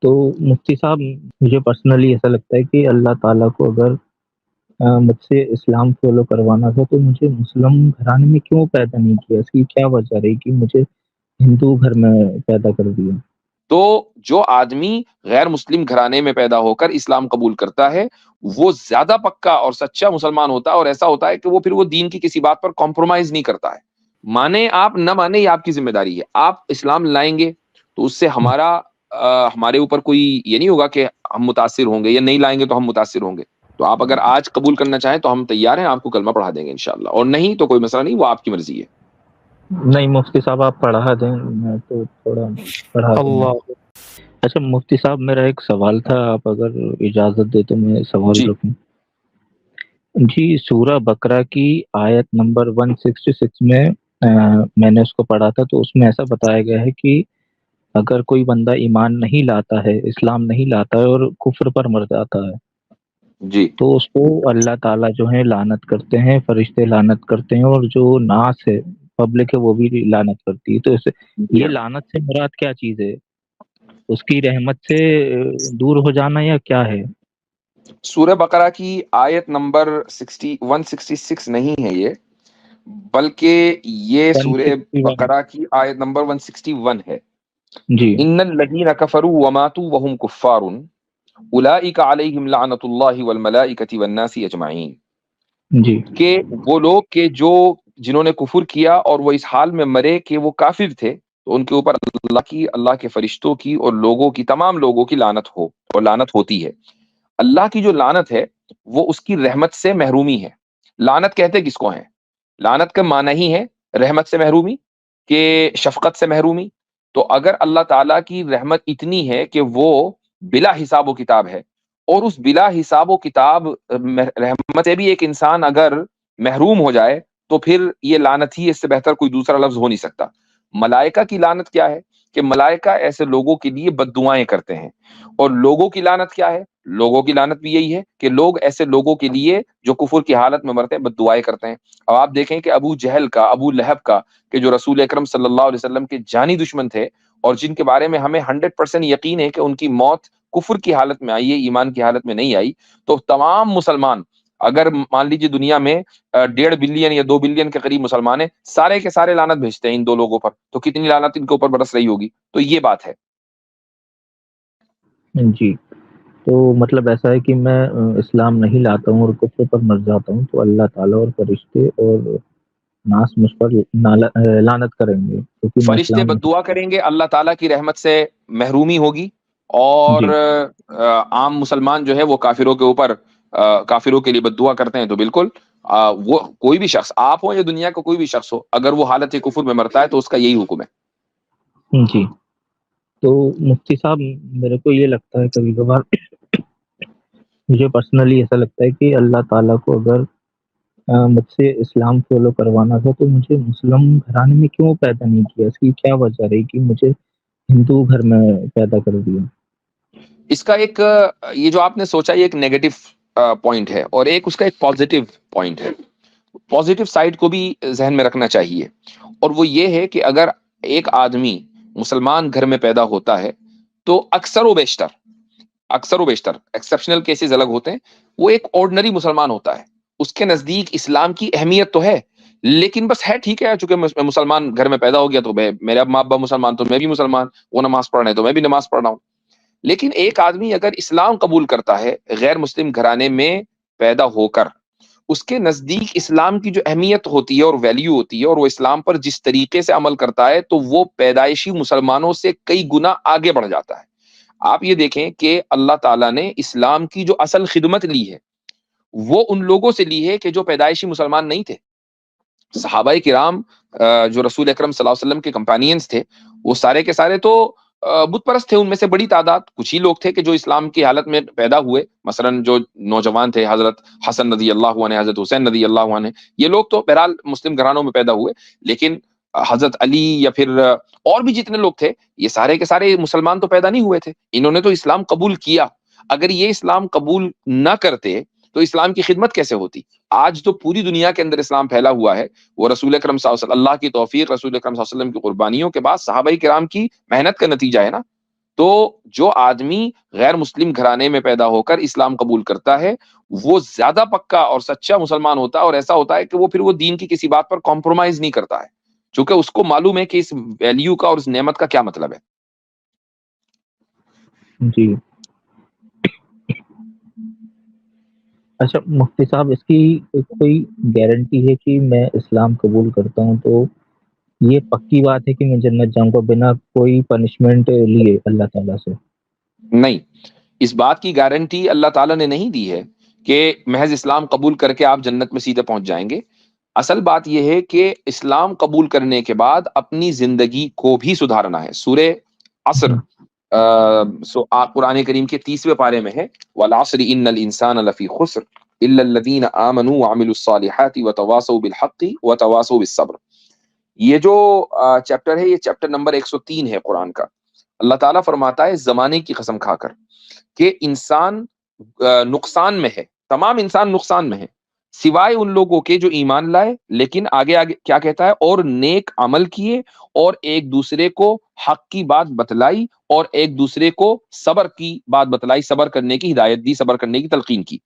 تو مفتی صاحب، مجھے پرسنلی ایسا لگتا ہے کہ اللہ تعالیٰ کو اگر مجھ سے اسلام فالو کروانا تھا تو مجھے مسلم گھرانے میں کیوں پیدا نہیں کیا؟ اس کی کیا وجہ رہی کہ مجھے ہندو گھر میں پیدا کر دیا؟ تو جو آدمی غیر مسلم گھرانے میں پیدا ہو کر اسلام قبول کرتا ہے وہ زیادہ پکا اور سچا مسلمان ہوتا ہے، اور ایسا ہوتا ہے کہ وہ پھر وہ دین کی کسی بات پر کمپرومائز نہیں کرتا ہے۔ مانے آپ نہ مانے یہ آپ کی ذمہ داری ہے، آپ اسلام لائیں گے تو اس سے ہمارے اوپر کوئی یہ نہیں ہوگا کہ ہم متاثر ہوں گے، یا نہیں لائیں گے تو ہم متاثر ہوں گے۔ تو آپ اگر آج قبول کرنا چاہیں تو ہم تیار ہیں، آپ کو کلمہ پڑھا دیں گے انشاءاللہ، اور نہیں تو کوئی مسئلہ نہیں، وہ آپ کی مرضی ہے۔ نہیں مفتی صاحب، آپ پڑھا دیں، میں تو تھوڑا پڑھا دوں گا۔ اللہ اچھا مفتی صاحب، میرا ایک سوال تھا، آپ اگر اجازت دے تو میں سوال جی رکھوں؟ جی، سورہ بقرہ کی آیت نمبر 166 میں میں نے اس کو پڑھا تھا، تو اس میں ایسا بتایا گیا ہے کہ اگر کوئی بندہ ایمان نہیں لاتا ہے، اسلام نہیں لاتا ہے اور کفر پر مر جاتا ہے، جی تو اس کو اللہ تعالیٰ جو ہے لعنت کرتے ہیں، فرشتے لعنت کرتے ہیں، اور جو ناس ہے، پبلک ہے، وہ بھی لعنت کرتی ہے۔ تو جی یہ ہاں۔ لعنت سے مراد کیا چیز ہے؟ اس کی رحمت سے دور ہو جانا یا کیا ہے؟ سورہ بقرہ کی آیت نمبر 166 نہیں ہے یہ، بلکہ یہ سورہ 161؟ بقرہ کی آیت نمبر 161 ہے۔ جی ان الذین کفروا وماتوا وهم کفار اولئک علیہم لعنت اللہ والملائکۃ والناس اجمعین، جی کہ وہ لوگ کہ جنہوں نے کفر کیا اور وہ اس حال میں مرے کہ وہ کافر تھے، تو ان کے اوپر اللہ کے فرشتوں کی اور لوگوں کی، تمام لوگوں کی لعنت ہو اور لعنت ہوتی ہے۔ اللہ کی جو لعنت ہے وہ اس کی رحمت سے محرومی ہے۔ لعنت کہتے کس کو ہیں؟ لعنت کا معنی ہی ہے رحمت سے محرومی، کہ شفقت سے محرومی۔ تو اگر اللہ تعالیٰ کی رحمت اتنی ہے کہ وہ بلا حساب و کتاب ہے، اور اس بلا حساب و کتاب رحمت سے بھی ایک انسان اگر محروم ہو جائے تو پھر یہ لعنت ہی، اس سے بہتر کوئی دوسرا لفظ ہو نہیں سکتا۔ ملائکہ کی لعنت کیا ہے؟ کہ ملائکہ ایسے لوگوں کے لیے بد دعائیں کرتے ہیں۔ اور لوگوں کی لعنت کیا ہے؟ لوگوں کی لعنت بھی یہی ہے کہ لوگ ایسے لوگوں کے لیے جو کفر کی حالت میں مرتے ہیں بد دعائیں کرتے ہیں۔ اب آپ دیکھیں کہ ابو جہل کا، ابو لہب کا، کہ جو رسول اکرم صلی اللہ علیہ وسلم کے جانی دشمن تھے، اور جن کے بارے میں ہمیں 100% یقین ہے کہ ان کی موت کفر کی حالت میں آئی ہے، ایمان کی حالت میں نہیں آئی، تو تمام مسلمان، اگر مان لیجیے دنیا میں 1.5 بلین یا 2 بلین کے قریب مسلمان ہیں، سارے کے سارے لعنت بھیجتے ہیں ان دو لوگوں پر، تو کتنی لعنت ان کے اوپر برس رہی ہوگی۔ تو یہ بات ہے۔ جی، تو مطلب ایسا ہے کہ میں اسلام نہیں لاتا ہوں اور کفر پر مر جاتا ہوں، تو اللہ تعالیٰ اور فرشتے اور ناس مجھ پر لعنت کریں گے کیونکہ میں فرشتے اسلام بد دعا کریں گے، اللہ تعالیٰ کی رحمت سے محرومی ہوگی، اور جی عام مسلمان جو ہے وہ کافروں کے اوپر، کافروں کے لیے بد دعا کرتے ہیں۔ تو بالکل وہ کوئی بھی شخص، آپ ہو یا دنیا کا کوئی بھی شخص ہو، اگر وہ حالت کفر میں مرتا ہے تو اس کا یہی حکم ہے۔ جی، تو مفتی صاحب، میرے کو یہ لگتا ہے کبھی کبھار، مجھے پرسنلی ایسا لگتا ہے کہ اللہ تعالیٰ کو اگر مجھ سے اسلام فالو کروانا تھا تو مجھے مسلم گھرانے میں کیوں پیدا نہیں کیا؟ اس کی کیا وجہ رہی کہ مجھے ہندو گھر میں پیدا کر دیا؟ اس کا ایک یہ جو آپ نے سوچا، یہ ایک نیگیٹو پوائنٹ ہے، اور ایک اس کا ایک پازیٹیو پوائنٹ ہے۔ پازیٹیو سائڈ کو بھی ذہن میں رکھنا چاہیے، اور وہ یہ ہے کہ اگر ایک آدمی مسلمان گھر میں پیدا ہوتا ہے تو اکثر و بیشتر ایکسیپشنل کیسز الگ ہوتے ہیں، وہ ایک آرڈنری مسلمان ہوتا ہے، اس کے نزدیک اسلام کی اہمیت تو ہے، لیکن بس ہے ٹھیک ہے، چونکہ میں مسلمان گھر میں پیدا ہو گیا تو میرے اب ماں باپ مسلمان تو میں بھی مسلمان، وہ نماز پڑھ رہے ہیں تو میں بھی نماز پڑھ رہا ہوں۔ لیکن ایک آدمی اگر اسلام قبول کرتا ہے غیر مسلم گھرانے میں پیدا ہو کر، اس کے نزدیک اسلام کی جو اہمیت ہوتی ہے اور ویلیو ہوتی ہے، اور وہ اسلام پر جس طریقے سے عمل کرتا ہے، تو وہ پیدائشی مسلمانوں سے کئی گنا آگے بڑھ جاتا ہے۔ آپ یہ دیکھیں کہ اللہ تعالیٰ نے اسلام کی جو اصل خدمت لی ہے وہ ان لوگوں سے لی ہے کہ جو پیدائشی مسلمان نہیں تھے۔ صحابہ کرام جو رسول اکرم صلی اللہ علیہ وسلم کے کمپینینز تھے، وہ سارے کے سارے تو بت پرست تھے، ان میں سے بڑی تعداد کچھ ہی لوگ تھے کہ جو اسلام کی حالت میں پیدا ہوئے، مثلا جو نوجوان تھے، حضرت حسن رضی اللہ عنہ، حضرت حسین رضی اللہ عنہ، یہ لوگ تو بہرحال مسلم گھرانوں میں پیدا ہوئے، لیکن حضرت علی یا پھر اور بھی جتنے لوگ تھے، یہ سارے کے سارے مسلمان تو پیدا نہیں ہوئے تھے، انہوں نے تو اسلام قبول کیا۔ اگر یہ اسلام قبول نہ کرتے تو اسلام کی خدمت کیسے ہوتی؟ آج تو پوری دنیا کے اندر اسلام پھیلا ہوا ہے، وہ رسول اکرم صلی اللہ علیہ وسلم، اللہ کی توفیق، رسول اکرم صلی اللہ علیہ وسلم کی قربانیوں کے بعد صحابہ کرام کی محنت کا نتیجہ ہے نا۔ تو جو آدمی غیر مسلم گھرانے میں پیدا ہو کر اسلام قبول کرتا ہے وہ زیادہ پکا اور سچا مسلمان ہوتا ہے، اور ایسا ہوتا ہے کہ وہ پھر وہ دین کی کسی بات پر کمپرومائز نہیں کرتا ہے، چونکہ اس کو معلوم ہے کہ اس ویلیو کا اور اس نعمت کا کیا مطلب ہے۔ جی اچھا مفتی صاحب، اس کی کوئی گارنٹی ہے کہ میں اسلام قبول کرتا ہوں تو یہ پکی بات ہے کہ میں جنت جاؤں گا بنا کوئی پنشمنٹ لیے اللہ تعالیٰ سے؟ نہیں، اس بات کی گارنٹی اللہ تعالیٰ نے نہیں دی ہے کہ محض اسلام قبول کر کے آپ جنت میں سیدھے پہنچ جائیں گے۔ اصل بات یہ ہے کہ اسلام قبول کرنے کے بعد اپنی زندگی کو بھی سدھارنا ہے۔ سورہ عصر جی قرآن کریم کے 30ویں پارے میں ہے، وَالْعَصْرِ إِنَّ الْإِنسَانَ لَفِي خُسْرٍ إِلَّا الَّذِينَ آمَنُوا وَعَمِلُوا الصَّالِحَاتِ وَتَوَاصَوْا بِالْحَقِّ وَتَوَاصَوْا بِالصَّبْرِ۔ یہ جو چیپٹر ہے، یہ چیپٹر نمبر 103 ہے قرآن کا۔ اللہ تعالیٰ فرماتا ہے زمانے کی قسم کھا کر کہ انسان نقصان میں ہے، تمام انسان نقصان میں ہے سوائے ان لوگوں کے جو ایمان لائے، لیکن آگے آگے کیا کہتا ہے، اور نیک عمل کیے اور ایک دوسرے کو حق کی بات بتلائی اور ایک دوسرے کو صبر کی بات بتلائی، صبر کرنے کی ہدایت دی، صبر کرنے کی تلقین کی۔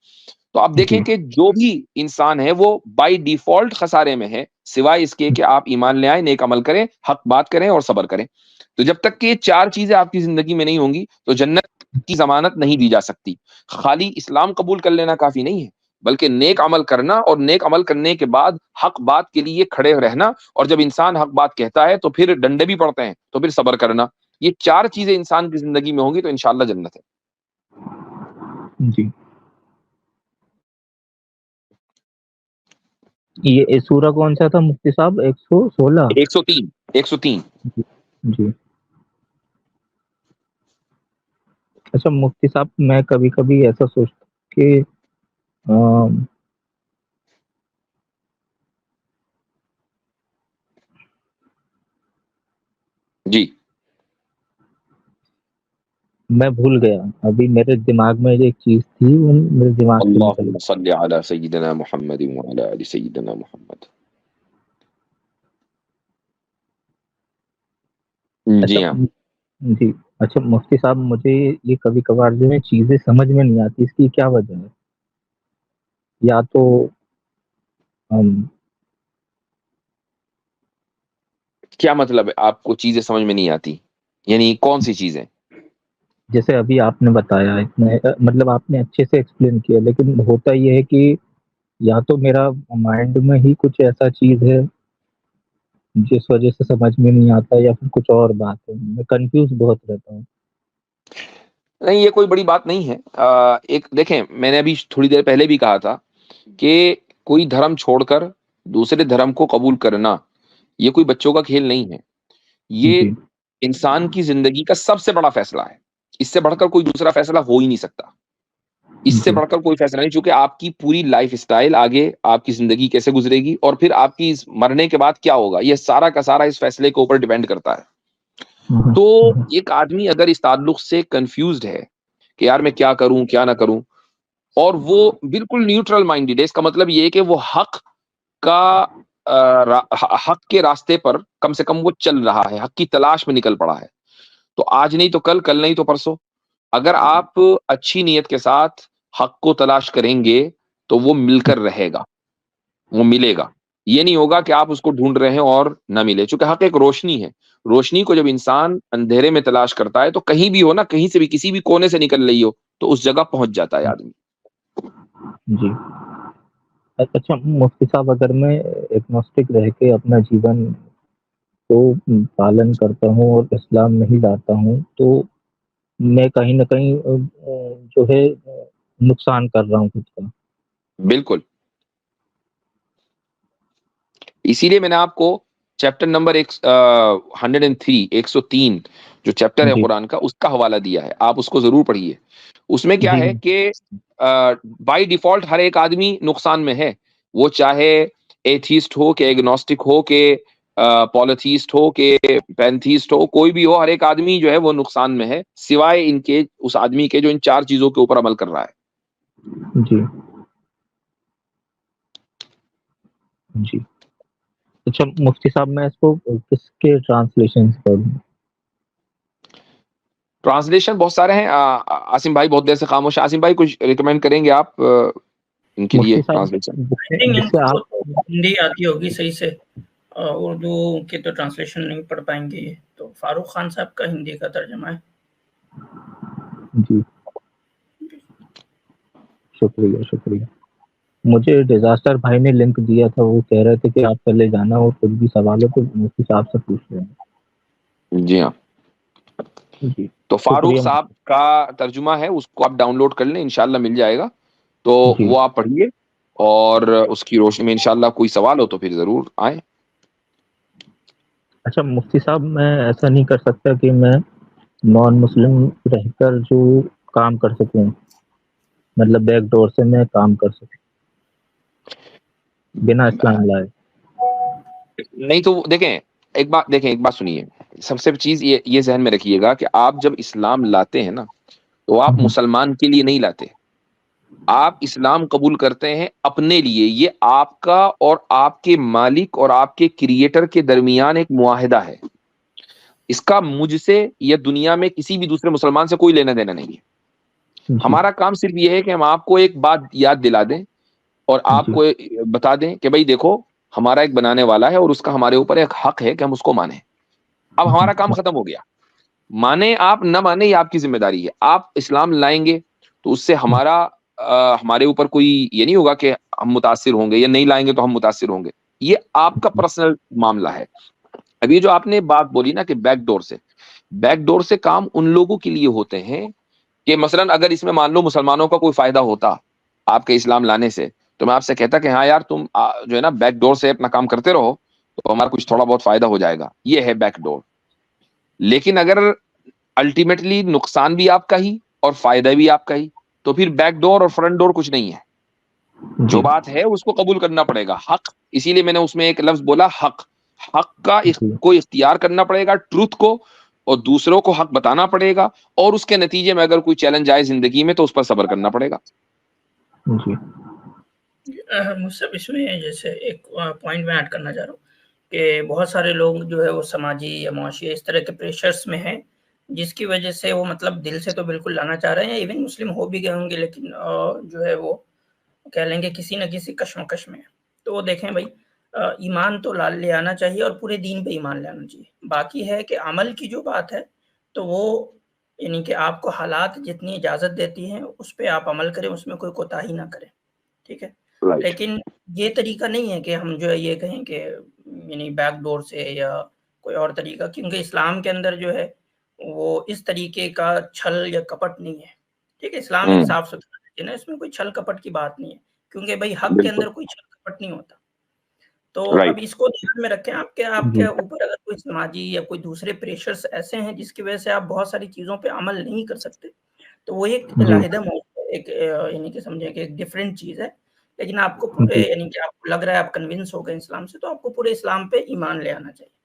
تو آپ دیکھیں جی کہ جو بھی انسان ہے وہ بائی ڈیفالٹ خسارے میں ہے سوائے اس کے کہ آپ ایمان لے آئیں، نیک عمل کریں، حق بات کریں اور صبر کریں۔ تو جب تک کہ یہ چار چیزیں آپ کی زندگی میں نہیں ہوں گی تو جنت کی ضمانت نہیں دی جا سکتی۔ خالی اسلام قبول کر لینا کافی نہیں ہے، بلکہ نیک عمل کرنا، اور نیک عمل کرنے کے بعد حق بات کے لیے کھڑے رہنا، اور جب انسان حق بات کہتا ہے تو پھر ڈنڈے بھی پڑتے ہیں تو پھر صبر کرنا۔ یہ چار چیزیں انسان کی زندگی میں ہوں گی تو انشاءاللہ جنت ہے۔ جی یہ سورہ کون سا تھا مفتی صاحب؟ 116؟ 103 103 جی جی اچھا مفتی صاحب، میں کبھی کبھی ایسا سوچتا ہوں کہ آم، جی میں بھول گیا، ابھی میرے دماغ میں ایک چیز تھی وہ میرے دماغ سے نکل اللہم گئی۔ صلی علی سیدنا محمد وعلی آل سیدنا محمد۔ اچھا جی ہاں، جی اچھا مفتی صاحب، مجھے یہ کبھی کبھار جو ہے چیزیں سمجھ میں نہیں آتی، اس کی کیا وجہ ہے؟ یا تو ہم کیا مطلب ہے آپ کو چیزیں سمجھ میں نہیں آتی؟ یعنی کون سی چیزیں؟ جیسے ابھی آپ نے بتایا مطلب آپ نے اچھے سے ایکسپلین کیا، لیکن ہوتا یہ ہے کہ یا تو میرا مائنڈ میں ہی کچھ ایسا چیز ہے جس وجہ سے سمجھ میں نہیں آتا، یا پھر کچھ اور بات ہے، میں کنفیوز بہت رہتا ہوں۔ نہیں، یہ کوئی بڑی بات نہیں ہے۔ ایک دیکھیں، میں نے ابھی تھوڑی دیر پہلے بھی کہا تھا کہ کوئی دھرم چھوڑ کر دوسرے دھرم کو قبول کرنا یہ کوئی بچوں کا کھیل نہیں ہے، یہ جی انسان کی زندگی کا سب سے بڑا فیصلہ ہے۔ اس سے بڑھ کر کوئی دوسرا فیصلہ ہو ہی نہیں سکتا، اس سے جی بڑھ کر کوئی فیصلہ نہیں، چونکہ آپ کی پوری لائف سٹائل، آگے آپ کی زندگی کیسے گزرے گی اور پھر آپ کی مرنے کے بعد کیا ہوگا، یہ سارا کا سارا اس فیصلے کے اوپر ڈیپینڈ کرتا ہے۔ تو ایک آدمی اگر اس تعلق سے کنفیوزڈ ہے کہ یار میں کیا کروں کیا نہ کروں، اور وہ بالکل نیوٹرل مائنڈیڈ ہے، اس کا مطلب یہ ہے کہ وہ حق کا حق کے راستے پر کم سے کم وہ چل رہا ہے، حق کی تلاش میں نکل پڑا ہے، تو آج نہیں تو کل، کل نہیں تو پرسوں اگر آپ اچھی نیت کے ساتھ حق کو تلاش کریں گے تو وہ مل کر رہے گا، وہ ملے گا۔ یہ نہیں ہوگا کہ آپ اس کو ڈھونڈ رہے ہیں اور نہ ملے، چونکہ حق ایک روشنی ہے، روشنی کو جب انسان اندھیرے میں تلاش کرتا ہے تو کہیں بھی ہو نا، کہیں سے بھی کسی بھی کونے سے نکل رہی ہو تو اس جگہ پہنچ جاتا ہے آدمی۔ جی اچھا مفتی صاحب، اگر میں ایگنوسٹک رہ کے اپنا جیون کو پالن کرتا ہوں اور اسلام نہیں لاتا ہوں تو میں کہیں نہ کہیں جو ہے نقصان کر رہا ہوں خود کا۔ بالکل، اسی لیے میں نے آپ کو چیپٹر نمبر 103 103 جو چیپٹر ہے جی قرآن کا، اس کا حوالہ دیا ہے، آپ اس کو ضرور پڑھیے۔ اس میں کیا جی ہے کہ بائی ڈیفالٹ ہر ایک آدمی نقصان میں ہے، وہ چاہے ایتھیسٹ ہو کہ ایگنوسٹک ہو کہ پالیتھیسٹ ہو کہ پینتھیسٹ ہو، کوئی بھی ہو، ہر ایک آدمی جو ہے وہ نقصان میں ہے سوائے ان کے اس آدمی کے جو ان چار چیزوں کے اوپر عمل کر رہا ہے۔ جی جی اچھا مفتی صاحب، میں اس کو کس کے ٹرانسلیشن سے پڑھوں؟ ٹرانسلیشن بہت سارے ہیں. عاصم بھائی بہت دیر سے خاموش ہے. عاصم بھائی کچھ ریکمینڈ کریں گے آپ ان کے لیے مفتی صاحب ٹرانسلیشن؟ جس سے کو آپ تو ہندی آتی ہوگی صحیح سے، اردو کی تو ٹرانسلیشن نہیں پڑھ پائیں گے یہ تو. فاروق خان صاحب کا ہندی کا ترجمہ ہے. جی شکریہ شکریہ. مجھے ڈیزاسٹر بھائی نے لنک دیا تھا، وہ کہہ رہے تھے کہ آپ چلے جانا اور کچھ بھی سوال ہو تو مفتی صاحب سے پوچھ لینا. جی ہاں. جی تو فاروق شکریہ. صاحب کا ترجمہ ہے، اس کو آپ ڈاؤن لوڈ کر لیں، انشاءاللہ مل جائے گا. تو جی وہ آپ پڑھیے اور اس کی روشنی میں انشاءاللہ کوئی سوال ہو تو پھر ضرور آئیں. اچھا مفتی صاحب، میں ایسا نہیں کر سکتا کہ میں نان مسلم رہ کر جو کام کر سکوں، مطلب بیک ڈور سے میں کام کر سکوں بنا اسلام لائے؟ نہیں تو دیکھیں ایک بات سنیے. سب سے چیز یہ ذہن میں رکھیے گا کہ آپ جب اسلام لاتے ہیں نا تو آپ مسلمان کے لیے نہیں لاتے، آپ اسلام قبول کرتے ہیں اپنے لیے. یہ آپ کا اور آپ کے مالک اور آپ کے کریٹر کے درمیان ایک معاہدہ ہے. اس کا مجھ سے یا دنیا میں کسی بھی دوسرے مسلمان سے کوئی لینا دینا نہیں ہے. جی ہمارا کام صرف یہ ہے کہ ہم آپ کو ایک بات یاد دلا دیں اور آپ جی کو بتا دیں کہ بھائی دیکھو ہمارا ایک بنانے والا ہے اور اس کا ہمارے اوپر ایک حق ہے کہ ہم اس کو مانیں. اب ہمارا کام ختم ہو گیا. مانے آپ نہ مانے یہ آپ کی ذمہ داری ہے. آپ اسلام لائیں گے تو اس سے ہمارے اوپر کوئی یہ نہیں ہوگا کہ ہم متاثر ہوں گے، یا نہیں لائیں گے تو ہم متاثر ہوں گے. یہ آپ کا پرسنل معاملہ ہے. ابھی جو آپ نے بات بولی نا کہ بیک ڈور سے کام ان لوگوں کے لیے ہوتے ہیں کہ مثلا اگر اس میں مان لو مسلمانوں کا کوئی فائدہ ہوتا آپ کے اسلام لانے سے، تو میں آپ سے کہتا کہ ہاں یار تم جو ہے نا بیک ڈور سے اپنا کام کرتے رہو تو ہمارا کچھ تھوڑا بہت فائدہ ہو جائے گا. یہ ہے بیک ڈور. لیکن اگر الٹیمیٹلی نقصان بھی آپ کا ہی اور فائدہ بھی آپ کا ہی تو پھر بیک ڈور اور فرنٹ ڈور کچھ نہیں ہے. جو جی بات ہے اس کو قبول کرنا پڑے گا. حق، اسی لیے میں نے اس میں ایک لفظ بولا حق کا جی کو اختیار کرنا پڑے گا، ٹروتھ کو، اور دوسروں کو حق بتانا پڑے گا. اور اس کے نتیجے میں اگر کوئی چیلنج آئے زندگی میں تو اس پر صبر کرنا پڑے گا. جی مجھ اس میں جیسے ایک پوائنٹ میں ایڈ کرنا چاہ رہا ہوں کہ بہت سارے لوگ جو ہے وہ سماجی یا معاشی اس طرح کے پریشرز میں ہیں جس کی وجہ سے وہ مطلب دل سے تو بالکل لانا چاہ رہے ہیں، ایون مسلم ہو بھی گئے ہوں گے، لیکن جو ہے وہ کہہ لیں گے کسی نہ کسی کشمکش میں. تو وہ دیکھیں بھائی ایمان تو لے آنا چاہیے اور پورے دین پہ ایمان لے آنا چاہیے. باقی ہے کہ عمل کی جو بات ہے تو وہ یعنی کہ آپ کو حالات جتنی اجازت دیتی ہیں اس پہ آپ عمل کریں، اس میں کوئی کوتاہی نہ کریں. ٹھیک ہے، رائٹ. لیکن یہ طریقہ نہیں ہے کہ ہم جو ہے یہ کہیں کہ یعنی بیک ڈور سے یا کوئی اور طریقہ، کیونکہ اسلام کے اندر جو ہے وہ اس طریقے کا چھل یا کپٹ نہیں ہے. ٹھیک ہے، اسلام ایک صاف ستھرا ہے نا، اس میں کوئی چھل کپٹ کی بات نہیں ہے، کیونکہ بھائی حق کے بالکل اندر کوئی چھل کپٹ نہیں ہوتا. تو اب رائٹ. اس کو دھیان میں رکھیں. آپ کے جی اوپر اگر کوئی سماجی یا کوئی دوسرے پریشرز ایسے ہیں جس کی وجہ سے آپ بہت ساری چیزوں پہ عمل نہیں کر سکتے، تو وہ ایک جی علیحدہ موضوع ہے، ایک یعنی کہ سمجھیں کہ ایک ڈفرینٹ چیز ہے. لیکن آپ کو پورے جی یعنی کہ آپ کو لگ رہا ہے آپ کنونس ہو گئے اسلام سے، تو آپ کو پورے اسلام پہ ایمان لے آنا چاہیے.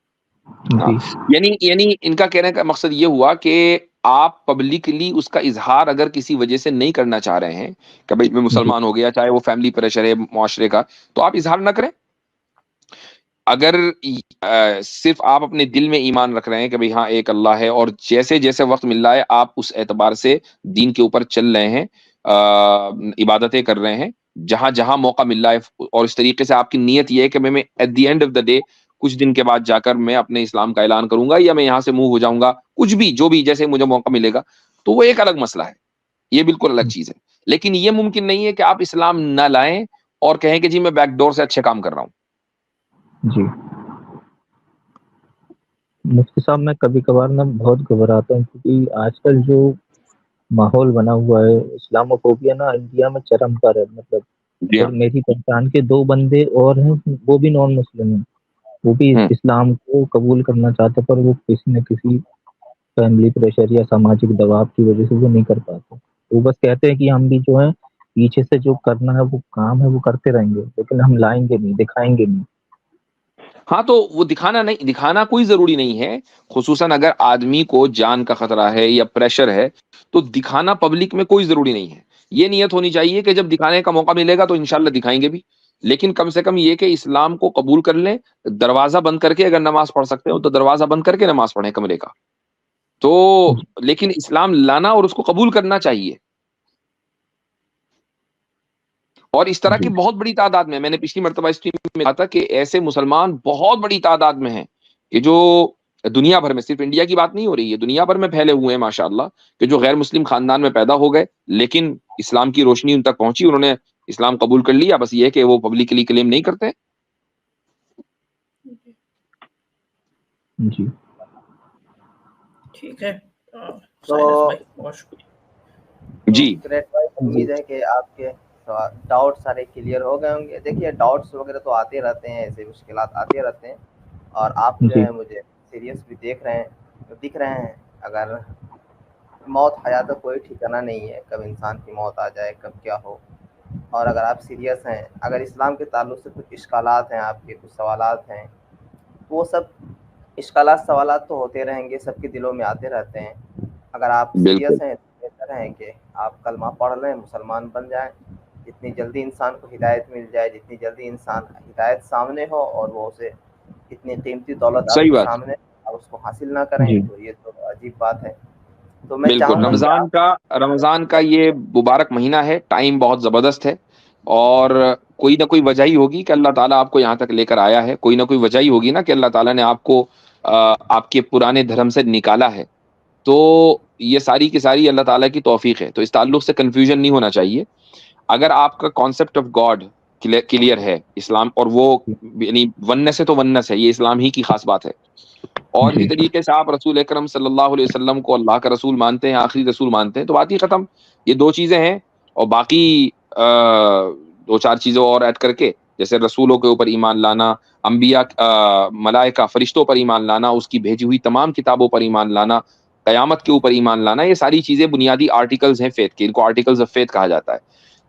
ہاں، جی یعنی ان کا کہنے کا مقصد یہ ہوا کہ آپ پبلکلی اس کا اظہار اگر کسی وجہ سے نہیں کرنا چاہ رہے ہیں کہ بھائی میں جی مسلمان ہو گیا، چاہے وہ فیملی پریشر ہے معاشرے کا، تو آپ اظہار نہ کریں. اگر صرف آپ اپنے دل میں ایمان رکھ رہے ہیں کہ بھئی ہاں ایک اللہ ہے، اور جیسے جیسے وقت مل رہا ہے آپ اس اعتبار سے دین کے اوپر چل رہے ہیں، عبادتیں کر رہے ہیں جہاں جہاں موقع مل رہا ہے، اور اس طریقے سے آپ کی نیت یہ ہے کہ میں at the end of the day کچھ دن کے بعد جا کر میں اپنے اسلام کا اعلان کروں گا، یا میں یہاں سے منہ ہو جاؤں گا، کچھ بھی جو بھی جیسے مجھے موقع ملے گا، تو وہ ایک الگ مسئلہ ہے، یہ بالکل الگ چیز ہے. لیکن یہ ممکن نہیں ہے کہ آپ اسلام نہ لائیں اور کہیں کہ جی میں بیک ڈور سے اچھے کام کر رہا ہوں. جی مفتی صاحب، میں کبھی کبھار نا بہت گھبراتا ہوں کیونکہ آج کل جو ماحول بنا ہوا ہے اسلام فوبیا نا انڈیا میں چرم پر ہے. مطلب جی اور ہاں. میری پہچان کے 2 بندے اور ہیں، وہ بھی نان مسلم ہیں، وہ بھی اسلام کو قبول کرنا چاہتے پر وہ کسی نہ کسی فیملی پریشر یا سماجک دباؤ کی وجہ سے وہ نہیں کر پاتے. وہ بس کہتے ہیں کہ ہم بھی جو ہے پیچھے سے جو کرنا ہے وہ کام ہے وہ کرتے رہیں گے، لیکن ہم لائیں گے نہیں، دکھائیں گے نہیں. ہاں تو وہ دکھانا کوئی ضروری نہیں ہے، خصوصاً اگر آدمی کو جان کا خطرہ ہے یا پریشر ہے تو دکھانا پبلک میں کوئی ضروری نہیں ہے. یہ نیت ہونی چاہیے کہ جب دکھانے کا موقع ملے گا تو انشاءاللہ دکھائیں گے بھی، لیکن کم سے کم یہ کہ اسلام کو قبول کر لیں. دروازہ بند کر کے اگر نماز پڑھ سکتے ہو تو دروازہ بند کر کے نماز پڑھیں کمرے کا. تو لیکن اسلام لانا اور اس کو قبول کرنا چاہیے. اور اس طرح کی بہت بڑی تعداد میں نے پچھلی مرتبہ اسٹریم میں کہا تھا کہ ایسے مسلمان بہت بڑی تعداد میں ہیں کہ جو دنیا بھر میں، صرف انڈیا کی بات نہیں ہو رہی ہے، دنیا بھر میں پھیلے ہوئے ہیں ماشاءاللہ، کہ جو غیر مسلم خاندان میں پیدا ہو گئے لیکن اسلام کی روشنی ان تک پہنچی، انہوں نے اسلام قبول کر لیا. بس یہ ہے کہ وہ پبلکلی کلیم نہیں کرتے. جی ٹھیک ہے. تو سائنس بھائی بہت شکریہ. جی گریٹ بھائی، امید ہے کہ آپ کے ڈاؤٹ سارے کلیئر ہو گئے ہوں گے. دیکھیے ڈاؤٹس وغیرہ تو آتے رہتے ہیں، ایسے مشکلات آتے رہتے ہیں، اور آپ جو جی ہے مجھے سیریس بھی دکھ رہے ہیں. اگر موت حیات کا کوئی ٹھکانہ نہیں ہے، کب انسان کی موت آ جائے، کب کیا ہو. اور اگر آپ سیریس ہیں، اگر اسلام کے تعلق سے کچھ اشکالات ہیں، آپ کے کچھ سوالات ہیں، وہ سب اشکالات سوالات تو ہوتے رہیں گے، سب کے دلوں میں آتے رہتے ہیں. اگر آپ بالکل سیریس ہیں تو بہتر ہے کہ آپ کلمہ پڑھ لیں، مسلمان بن جائیں. جتنی جلدی انسان کو ہدایت مل جائے، جتنی جلدی انسان ہدایت سامنے ہو اور وہ اسے اتنی قیمتی دولت آپ صحیح کے بات. سامنے آپ اس کو حاصل نہ کریں جی تو یہ تو عجیب بات ہے. تو میں بالکل. چاہوں گا کہ رمضان کا یہ مبارک مہینہ ہے، ٹائم بہت زبردست ہے، اور کوئی نہ کوئی وجہ ہی ہوگی کہ اللہ تعالیٰ آپ کو یہاں تک لے کر آیا ہے. کوئی نہ کوئی وجہ ہی ہوگی نا کہ اللہ تعالیٰ نے آپ کو آپ کے پرانے دھرم سے نکالا ہے. تو یہ ساری کی ساری اللہ تعالیٰ کی توفیق ہے. تو اس تعلق سے کنفیوژن نہیں ہونا چاہیے. اگر آپ کا کانسیپٹ آف گاڈ کلیئر ہے اسلام، اور وہ یعنی ونس ہے تو ونس ہے، یہ اسلام ہی کی خاص بات ہے. اور اسی جی طریقے سے آپ رسول اکرم صلی اللہ علیہ وسلم کو اللہ کا رسول مانتے ہیں، آخری رسول مانتے ہیں، تو بات ہی ختم. یہ دو چیزیں ہیں. اور باقی دو چار چیزیں اور ایڈ کر کے، جیسے رسولوں کے اوپر ایمان لانا، انبیاء، ملائکہ، فرشتوں پر ایمان لانا، اس کی بھیجی ہوئی تمام کتابوں پر ایمان لانا، قیامت کے اوپر ایمان لانا، یہ ساری چیزیں بنیادی آرٹیکلز ہیں فیتھ کے. ان کو آرٹیکلز آف فیتھ کہا جاتا ہے.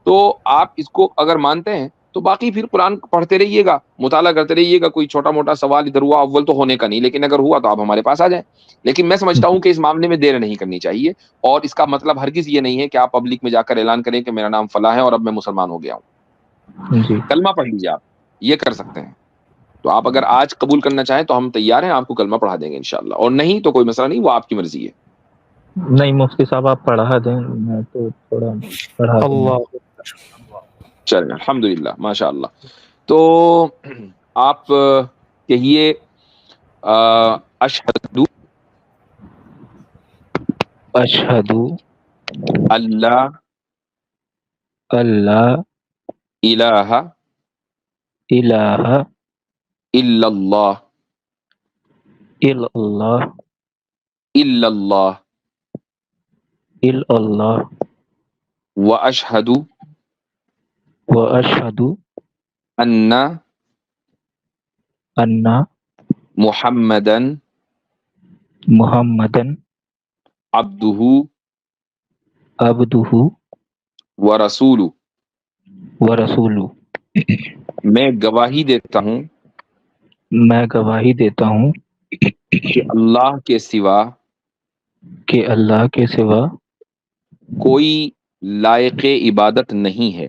تو آپ اس کو اگر مانتے ہیں تو باقی پھر قرآن پڑھتے رہیے گا، مطالعہ کرتے رہیے گا. کوئی چھوٹا موٹا سوال ادھر ہوا، اول تو ہونے کا نہیں، لیکن اگر ہوا تو آپ ہمارے پاس آ جائیں. لیکن میں سمجھتا ہوں کہ اس معاملے میں دیر نہیں کرنی چاہیے. اور اس کا مطلب ہرگز یہ نہیں ہے کہ آپ پبلک میں جا کر اعلان کریں کہ میرا نام فلاں ہے اور اب میں مسلمان ہو گیا ہوں. جی کلمہ پڑھ لیجیے، آپ یہ کر سکتے ہیں. تو آپ اگر آج قبول کرنا چاہیں تو ہم تیار ہیں، آپ کو کلمہ پڑھا دیں گے انشاءاللہ. اور نہیں تو کوئی مسئلہ نہیں، وہ آپ کی مرضی ہے. نہیں مفتی صاحب آپ پڑھا دیں، میں تو تھوڑا پڑھا دوں گا. اللہ چلیں الحمدللہ ماشاء اللہ. تو آپ کہیے اشہدو اشہدو اللہ اللہ الہ الہ الا اللہ الا اللہ الا اللہ الا اللہ واشہد واشہد ان ان محمدن محمدن عبدہ عبدہ ورسولہ. ورسولہ. میں گواہی دیتا ہوں میں گواہی دیتا ہوں کہ اللہ کے سوا کہ اللہ کے سوا کوئی لائق عبادت نہیں ہے،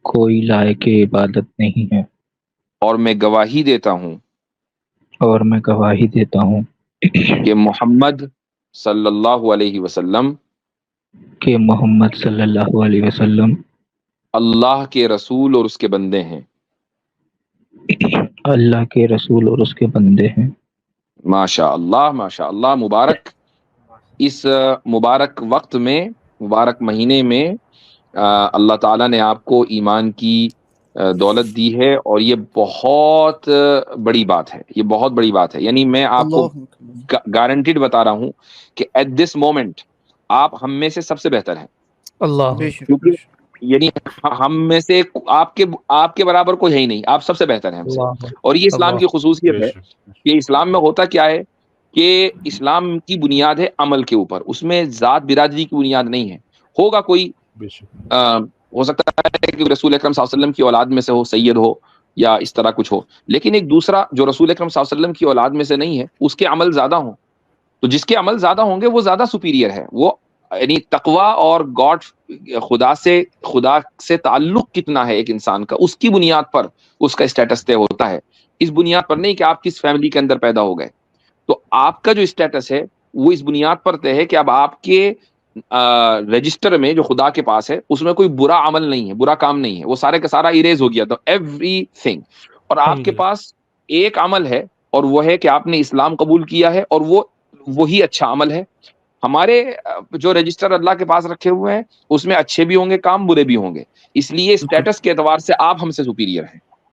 کوئی لائق عبادت نہیں ہے، اور میں گواہی دیتا ہوں اور میں گواہی دیتا ہوں کہ محمد صلی اللہ علیہ وسلم کہ محمد صلی اللہ علیہ وسلم اللہ کے رسول اور اس کے بندے ہیں. اللہ کے رسول اور اس کے بندے ہیں. ماشاء اللہ ماشاء اللہ. مبارک اس مبارک وقت میں، مبارک مہینے میں اللہ تعالیٰ نے آپ کو ایمان کی دولت دی ہے، اور یہ بہت بڑی بات ہے، یہ بہت بڑی بات ہے. یعنی میں آپ کو گارنٹیڈ بتا رہا ہوں کہ ایٹ دس مومنٹ آپ ہم میں سے سب سے بہتر ہیں. اللہ کیونکہ یعنی ہم میں سے آپ کے برابر کوئی ہے ہی نہیں، آپ سب سے بہتر ہیں ہم سے. اللہ اور یہ اسلام کی خصوصیت ہے کہ اسلام میں ہوتا کیا ہے کہ اسلام کی بنیاد ہے عمل کے اوپر، اس میں ذات برادری کی بنیاد نہیں ہے. ہوگا کوئی ہو سکتا ہے کہ رسول اکرم صلی اللہ علیہ وسلم کی اولاد میں سے ہو، سید ہو یا اس طرح کچھ ہو، لیکن ایک دوسرا جو رسول اکرم صلی اللہ علیہ وسلم کی اولاد میں سے نہیں ہے، اس کے عمل زیادہ ہوں. تو جس کے عمل زیادہ ہوں گے وہ زیادہ سپیریئر ہے. وہ یعنی تقوی اور گاڈ، خدا سے تعلق کتنا ہے ایک انسان کا، اس کی بنیاد پر اس کا اسٹیٹس طے ہوتا ہے. اس بنیاد پر نہیں کہ آپ کس فیملی کے اندر پیدا ہو گئے. تو آپ کا جو اسٹیٹس ہے وہ اس بنیاد پر طے ہے کہ اب آپ کے رجسٹر میں جو خدا کے پاس ہے اس میں کوئی برا عمل نہیں ہے، برا کام نہیں ہے، وہ سارے کا سارا اریز ہو گیا تھا ایوری تھنگ، اور آپ کے پاس ایک عمل ہے اور وہ ہے کہ آپ نے اسلام قبول کیا ہے، اور وہ وہی اچھا عمل ہے۔ ہمارے جو رجسٹر اللہ کے پاس رکھے ہوئے ہیں اس میں اچھے بھی ہوں گے کام، برے بھی ہوں گے، اس لیے اسٹیٹس کے اعتبار سے آپ ہم سے سپیریئر ہیں۔